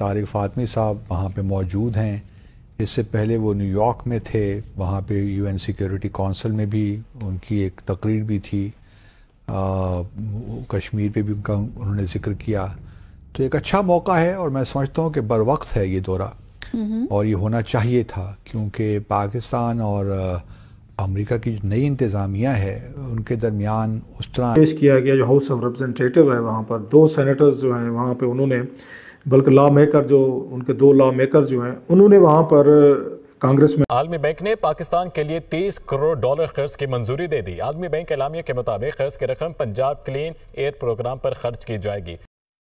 طارق فاطمی صاحب وہاں پہ موجود ہیں. اس سے پہلے وہ نیو یارک میں تھے, وہاں پہ UN سیکیورٹی کونسل میں بھی ان کی ایک تقریر بھی تھی, کشمیر پہ بھی انہوں نے ذکر کیا. تو ایک اچھا موقع ہے اور میں سمجھتا ہوں کہ بر وقت ہے یہ دورہ, اور یہ ہونا چاہیے تھا, کیونکہ پاکستان اور امریکہ کی جو نئی انتظامیہ ہے ان کے درمیان اس طرح پیش کیا گیا. جو ہاؤس آف ریپرزنٹیٹیو ہے وہاں پر 2 سینیٹرز جو ہیں وہاں پہ, انہوں نے بلکہ لا میکر جو ان کے 2 لا میکر جو ہیں انہوں نے وہاں پر کانگریس میں. عالمی بینک نے پاکستان کے لیے $30 کروڑ قرض کی منظوری دے دی. عالمی بینک اعلامیہ کے مطابق قرض کی رقم پنجاب کلین ایئر پروگرام پر خرچ کی جائے گی.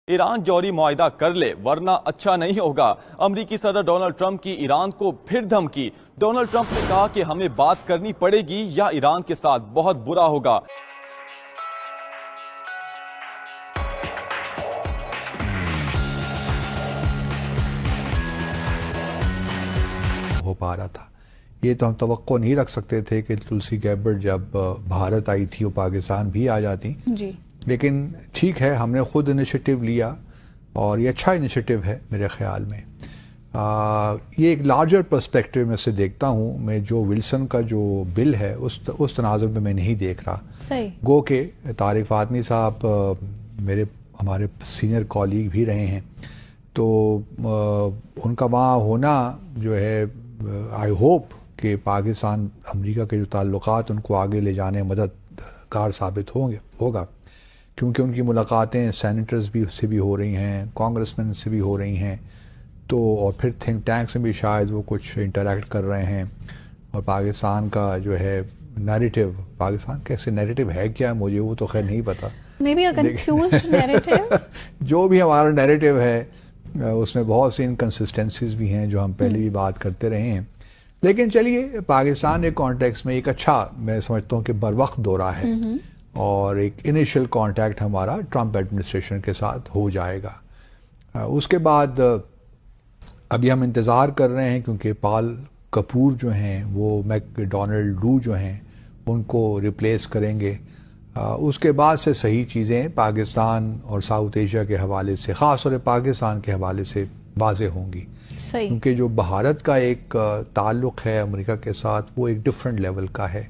ایران جوہری معاہدہ کر لے ورنہ اچھا نہیں ہوگا. امریکی صدر ڈونلڈ ٹرمپ کی ایران کو پھر دھمکی. ڈونلڈ ٹرمپ نے کہا کہ ہمیں بات کرنی پڑے گی یا ایران کے ساتھ بہت برا ہوگا. ہو پا رہا تھا. یہ تو ہم توقع نہیں رکھ سکتے تھے کہ تلسی گیبرڈ جب بھارت آئی تھی وہ پاکستان بھی آ جاتی جی, لیکن ٹھیک ہے ہم نے خود انیشیٹو لیا اور یہ اچھا انیشیٹو ہے میرے خیال میں. یہ ایک لارجر پرسپیکٹیو میں سے دیکھتا ہوں میں, جو ولسن کا جو بل ہے اس تناظر میں میں نہیں دیکھ رہا. صحیح. گو کہ طارق فاطمی صاحب ہمارے سینئر کالیگ بھی رہے ہیں, تو ان کا وہاں ہونا جو ہے آئی ہوپ کہ پاکستان امریکہ کے جو تعلقات ان کو آگے لے جانے مددگار ثابت ہوگا, کیونکہ ان کی ملاقاتیں سینیٹرز بھی سے بھی ہو رہی ہیں, کانگریس مین سے بھی ہو رہی ہیں, تو اور پھر تھنک ٹینکس میں بھی شاید وہ کچھ انٹریکٹ کر رہے ہیں. اور پاکستان کا جو ہے نیریٹو, پاکستان کیسے نیریٹو ہے کیا مجھے وہ تو خیر نہیں پتا, جو بھی ہمارا نیریٹو ہے اس میں بہت سی انکنسسٹنسیز بھی ہیں جو ہم پہلے بھی بات کرتے رہے ہیں. لیکن چلیے پاکستان کے کانٹیکس میں ایک اچھا میں سمجھتا ہوں کہ بر وقت دورہ ہے, اور ایک انیشل کانٹیکٹ ہمارا ٹرمپ ایڈمنسٹریشن کے ساتھ ہو جائے گا. اس کے بعد ابھی ہم انتظار کر رہے ہیں, کیونکہ پال کپور جو ہیں وہ میک ڈونلڈ لو جو ہیں ان کو ریپلیس کریں گے. اس کے بعد سے صحیح چیزیں پاکستان اور ساؤتھ ایشیا کے حوالے سے, خاص طور پہ پاکستان کے حوالے سے واضح ہوں گی. کیونکہ جو بھارت کا ایک تعلق ہے امریکہ کے ساتھ وہ ایک ڈفرینٹ لیول کا ہے.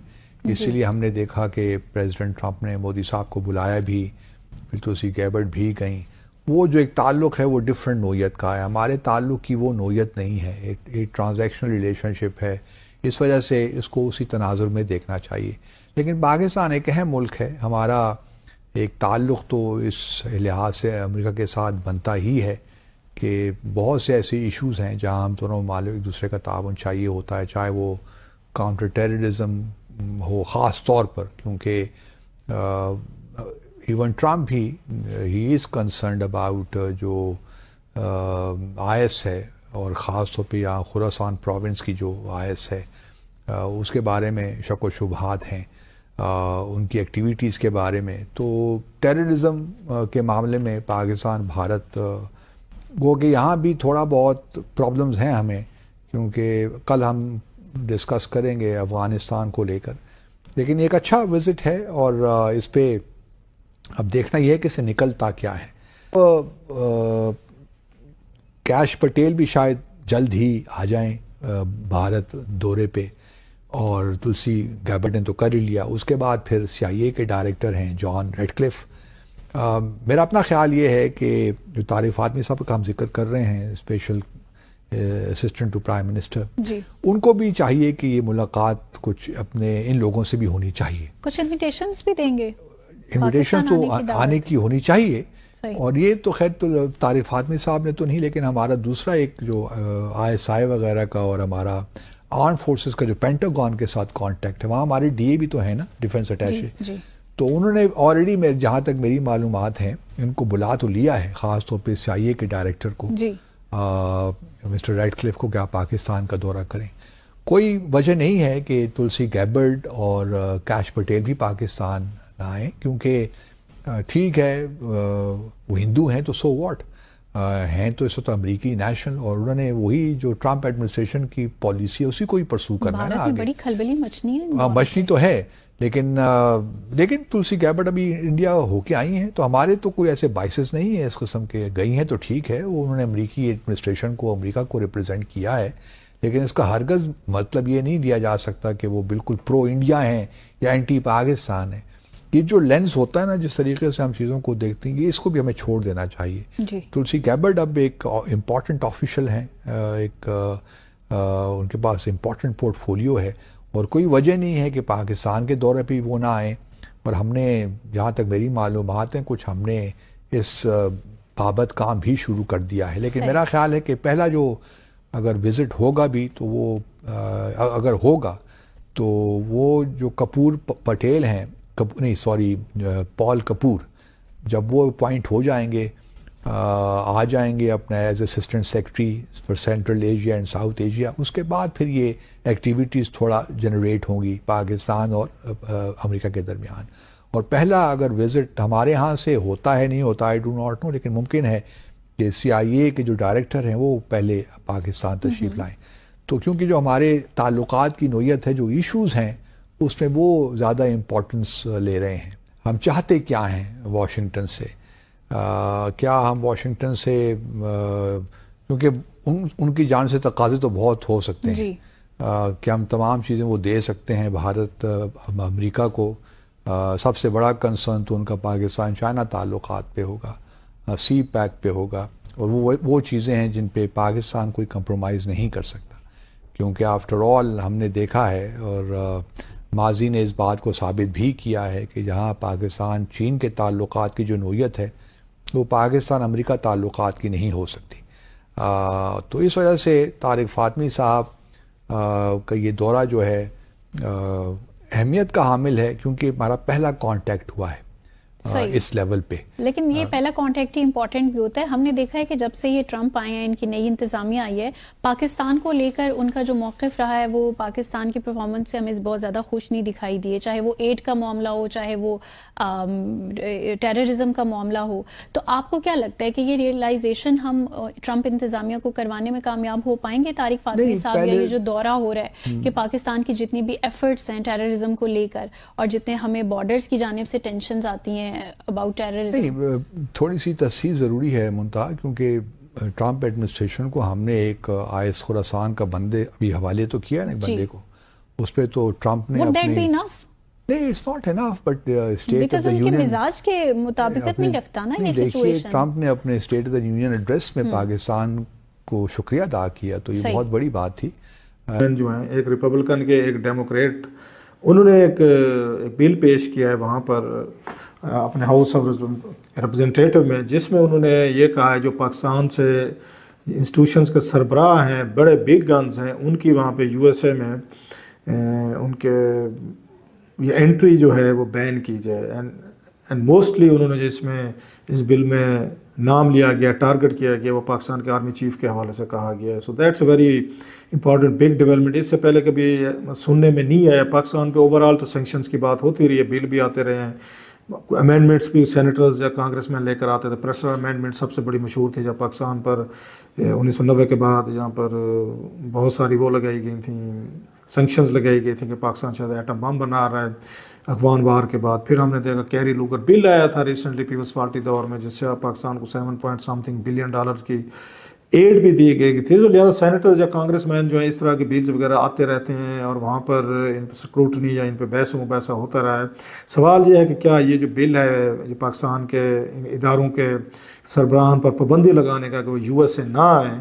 اسی لیے ہم نے دیکھا کہ پریزیڈنٹ ٹرمپ نے مودی صاحب کو بلایا بھی, پھر تلسی گیبرڈ بھی گئیں. وہ جو ایک تعلق ہے وہ ڈفرینٹ نوعیت کا ہے. ہمارے تعلق کی وہ نوعیت نہیں ہے, ایک ٹرانزیکشنل ریلیشن شپ ہے. اس وجہ سے اس کو اسی تناظر میں دیکھنا چاہیے. لیکن پاکستان ایک اہم ملک ہے, ہمارا ایک تعلق تو اس لحاظ سے امریکہ کے ساتھ بنتا ہی ہے کہ بہت سے ایسے ایشوز ہیں جہاں ہم دونوں ممالک ایک دوسرے کا تعاون چاہیے ہوتا ہے, چاہے وہ کاؤنٹر ٹیررزم ہو خاص طور پر, کیونکہ ایون ٹرمپ بھی ہی از کنسرنڈ اباؤٹ جو IS ہے, اور خاص طور پہ یہاں خراسان پروونس کی جو IS ہے اس کے بارے میں شک و شبہات ہیں, ان کی ایکٹیویٹیز کے بارے میں. تو ٹیررزم کے معاملے میں پاکستان بھارت گو کہ یہاں بھی تھوڑا بہت پرابلمز ہیں ہمیں, کیونکہ کل ہم ڈسکس کریں گے افغانستان کو لے کر. لیکن ایک اچھا وزٹ ہے اور اس پہ اب دیکھنا یہ ہے کہ اسے نکلتا کیا ہے. کیش پٹیل بھی شاید جلد ہی آ جائیں بھارت دورے پہ, اور تلسی گیبرڈ نے تو کر ہی لیا. اس کے بعد پھر CIA کے ڈائریکٹر ہیں جان ریڈکلف. میرا اپنا خیال یہ ہے کہ جو طارق فاطمی صاحب کا ہم ذکر کر رہے ہیں, special assistant to prime minister, ان کو بھی چاہیے کہ یہ ملاقات کچھ اپنے ان لوگوں سے بھی ہونی چاہیے. کچھ انویٹیشنز بھی دیں گے, انویٹیشن تو آنے کی ہونی چاہیے. اور یہ تو خیر تو طارق فاطمی صاحب نے تو نہیں, لیکن ہمارا دوسرا ایک جو ISI وغیرہ کا اور ہمارا آرم فورسز کا جو پینٹاگون کے ساتھ کانٹیکٹ ہے, وہاں ہمارے DA بھی تو ہیں نا, ڈیفنس اٹیچے. تو انہوں نے آلریڈی جہاں تک میری معلومات ہیں ان کو بلا تو لیا ہے, خاص طور پہ CIA کے ڈائریکٹر کو, مسٹر ریڈ کلف کو, کہ آپ پاکستان کا دورہ کریں. کوئی وجہ نہیں ہے کہ تلسی گیبرڈ اور کیش پٹیل بھی پاکستان نہ آئیں, کیونکہ ٹھیک ہے وہ ہندو ہیں تو سو واٹ, ہیں تو اس وقت امریکی نیشنل, اور انہوں نے وہی جو ٹرمپ ایڈمنسٹریشن کی پالیسی ہے اسی کو ہی پرسو کرنا ہے نا. بڑی کھلبلی مچنی ہے, مچنی تو ہے, لیکن تلسی گیبٹ ابھی انڈیا ہو کے آئی ہیں، تو ہمارے تو کوئی ایسے بائسز نہیں ہیں اس قسم کے. گئی ہیں تو ٹھیک ہے، وہ انہوں نے امریکی ایڈمنسٹریشن کو، امریکہ کو ریپرزینٹ کیا ہے، لیکن اس کا ہرگز مطلب یہ نہیں لیا جا سکتا کہ وہ بالکل پرو انڈیا ہیں یا اینٹی پاکستان ہیں. یہ جو لینس ہوتا ہے نا، جس طریقے سے ہم چیزوں کو دیکھتے ہیں، اس کو بھی ہمیں چھوڑ دینا چاہیے. تلسی گیبٹ اب ایک امپورٹنٹ آفیشل ہیں، ایک ان کے پاس امپورٹنٹ پورٹ فولیو ہے، اور کوئی وجہ نہیں ہے کہ پاکستان کے دورے پہ وہ نہ آئیں. اور ہم نے، جہاں تک میری معلومات ہیں، کچھ ہم نے اس بابت کام بھی شروع کر دیا ہے. لیکن میرا خیال ہے کہ پہلا جو اگر وزٹ ہوگا بھی تو وہ اگر ہوگا تو وہ جو کپور پٹیل ہیں، پال کپور، جب وہ اپوائنٹ ہو جائیں گے، آ جائیں گے اپنا as assistant secretary for central Asia and south Asia, اس کے بعد پھر یہ ایکٹیویٹیز تھوڑا جنریٹ ہوں گی پاکستان اور امریکہ کے درمیان. اور پہلا اگر وزٹ ہمارے ہاں سے ہوتا ہے، نہیں ہوتا، آئی ڈو ناٹ نو، لیکن ممکن ہے کہ CIA کے جو ڈائریکٹر ہیں وہ پہلے پاکستان تشریف لائیں. تو کیونکہ جو ہمارے تعلقات کی نوعیت ہے، جو ایشوز ہیں، اس میں وہ زیادہ امپورٹنس لے رہے ہیں. ہم چاہتے کیا ہیں واشنگٹن سے؟ کیا ہم واشنگٹن سے، کیونکہ ان کی جانب سے تقاضے تو بہت ہو سکتے ہیں کہ ہم تمام چیزیں وہ دے سکتے ہیں بھارت امریکہ کو. سب سے بڑا کنسرن تو ان کا پاکستان چائنا تعلقات پہ ہوگا، سی پیک پہ ہوگا، اور وہ چیزیں ہیں جن پہ پاکستان کوئی کمپرومائز نہیں کر سکتا. کیونکہ آفٹر آل ہم نے دیکھا ہے، اور ماضی نے اس بات کو ثابت بھی کیا ہے، کہ جہاں پاکستان چین کے تعلقات کی جو نوعیت ہے، وہ پاکستان امریکہ تعلقات کی نہیں ہو سکتی. تو اس وجہ سے طارق فاطمی صاحب کا یہ دورہ جو ہے اہمیت کا حامل ہے، کیونکہ ہمارا پہلا کانٹیکٹ ہوا ہے اس لیول پہ. لیکن یہ پہلا کانٹیکٹ ہی امپورٹنٹ بھی ہوتا ہے. ہم نے دیکھا ہے کہ جب سے یہ ٹرمپ آئے ہیں، ان کی نئی انتظامیہ آئی ہے، پاکستان کو لے کر ان کا جو موقف رہا ہے، وہ پاکستان کی پرفارمنس سے ہمیں بہت زیادہ خوش نہیں دکھائی دیے، چاہے وہ ایڈ کا معاملہ ہو، چاہے وہ ٹیررزم کا معاملہ ہو. تو آپ کو کیا لگتا ہے کہ یہ ریئلائزیشن ہم ٹرمپ انتظامیہ کو کروانے میں کامیاب ہو پائیں گے طارق فاطمی صاحب، یا یہ جو دورہ ہو رہا ہے کہ پاکستان کی جتنی بھی ایفرٹس ہیں ٹیررزم کو لے کر، اور جتنے ہمیں بارڈرز کی جانب سے ٹینشنز آتی ہیں about terrorism؟ نہیں، تھوڑی سی تصحیح ضروری ہے منتہا، کیونکہ ٹرمپ ایڈمنسٹریشن کو ہم نے ایک آئس خراسان کا بندے ابھی حوالے تو کیا نا بندے کو، اس پہ تو ٹرمپ نے نہیں، it's not enough, but state of the union مزاج کے مطابقت نہیں رکھتا نا یہ سچویشن. ٹرمپ نے اپنے state of the union address میں پاکستان کو شکریہ ادا کیا، تو یہ بہت بڑی بات تھی. جو ہیں ایک ریپبلکن کے، ایک ڈیموکریٹ، انہوں نے ایک بل پیش کیا ہے وہاں پر اپنے ہاؤس آف ریپرزنٹیٹیو میں، جس میں انہوں نے یہ کہا ہے جو پاکستان سے انسٹیٹیوشنز کے سربراہ ہیں، بڑے بگ گنز ہیں، ان کی وہاں پہ USA میں ان کے یہ انٹری جو ہے وہ بین کی جائے. اینڈ موسٹلی انہوں نے جس میں اس بل میں نام لیا گیا، ٹارگٹ کیا گیا، وہ پاکستان کے آرمی چیف کے حوالے سے کہا گیا ہے. So that's a very important big development. اس سے پہلے کبھی سننے میں نہیں آیا. پاکستان پہ اوور آل تو سینکشنز کی بات ہوتی رہی ہے، بل بھی آتے رہے ہیں، امینڈمنٹس بھی سینیٹرز یا کانگریس مین لے کر آتے تھے. پریسر امینڈمنٹ سب سے بڑی مشہور تھی جب پاکستان پر 1990 کے بعد جہاں پر بہت ساری وہ لگائی گئی تھیں، سینکشنز لگائی گئی تھیں کہ پاکستان شاید ایٹم بم بنا رہا ہے افغان وار کے بعد. پھر ہم نے دیکھا کیری لوگر بل آیا تھا ریسنٹلی پیپلز پارٹی دور میں، جس سے پاکستان کو $7 بلین کی ایڈ بھی دی گئی تھی. تو لہٰذا سینیٹرز یا کانگریس مین جو ہیں اس طرح کے بلز وغیرہ آتے رہتے ہیں، اور وہاں پر ان پہ سکروٹنی یا ان پہ بحث و مباحثہ ہوتا رہا ہے. سوال یہ ہے کہ کیا یہ جو بل ہے یہ پاکستان کے اداروں کے سربراہان پر پابندی لگانے کا کہ وہ USA نہ آئیں،